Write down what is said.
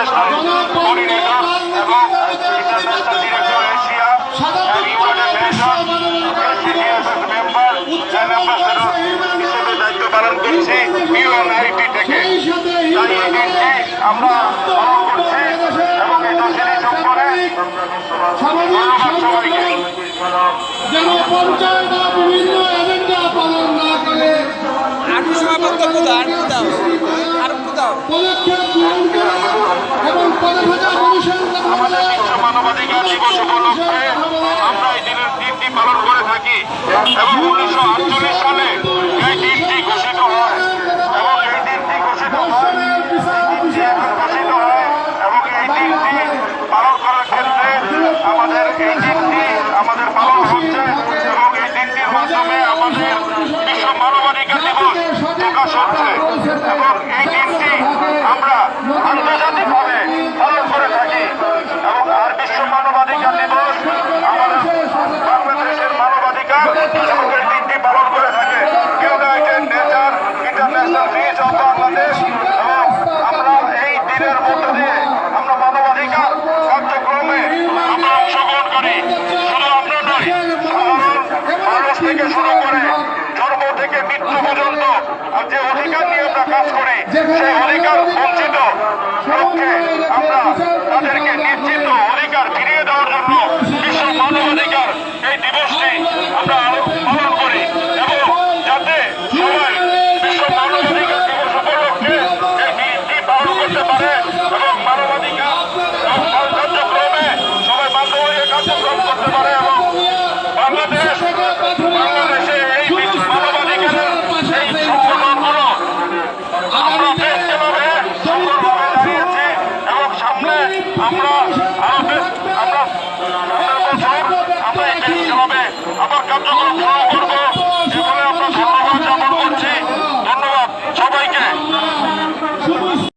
International coordinator এবং international director Asia and united nation SDGFS member and ambassador হিসেবে দায়িত্ব পালন করছি ইউএনআইটি থেকে। তাই এই দিনটি আমরা পালন করছি এবং এই দশটি সম্পর্কে ধন্যবাদ সবাইকে। যেন পঞ্চায়েত বিভিন্ন এজেন্ডা পালন না করে পদক্ষেপ গ্রহণ করে এবং 50,000 মানুষের আমাদের বিশ্ব মানবাধিকার দিবস উপলক্ষে আমরা এই দিনটি পালন করে থাকি এবং 1948 সালে এই দিনটি ঘোষিত হয় এবং এই দিনটি ঘোষিত হয় এবং এই দিনটি পালন করার ক্ষেত্রে আমাদের পালন হচ্ছে এবং এই দিনটির মাধ্যমে আমাদের বিশ্ব মানবাধিকার দিবস প্রকাশ হচ্ছে এবং এই দিনটি আমরা আন্তর্জাতিকভাবে পালন করে থাকি এবং আর বিশ্ব মানবাধিকার দিবস আমাদের বাংলাদেশের মানবাধিকার এবং এই দিনটি পালন করে থাকে United nation international piece of Bangladesh. এবং আমরা এই দিনের মধ্য দিয়ে আমরা মানবাধিকার কার্যক্রমে আমরা অংশগ্রহণ করি। শুধু আমরা নই, সাধারণ মানুষ থেকে শুরু করে জন্ম থেকে মৃত্যু পর্যন্ত যে অধিকার নিয়ে আমরা কাজ করি সেই অধিকার বঞ্চিত লোককে আমরা তাদেরকে নিশ্চিত অধিকার ফিরিয়ে দেওয়ার জন্য বিশ্ব মানবাধিকার এই দিবসটি আমরা পালন করি এবং যাতে সবাই বিশ্ব মানবাধিকার দিবস উপলক্ষে এই দিনটি পালন করতে পারে এবং মানবাধিকার কার্যক্রমে সবাই মানবাধিকার কার্যক্রম করতে পারে এবং বাংলাদেশে এই মানবাধিকারের এই সংগঠনগুলো আমরা যেভাবে সুন্দরভাবে দাঁড়িয়েছি এবং সামনে আমরা আরো আমরা সামনের বছর আমরা যেভাবে আবার কার্যক্রম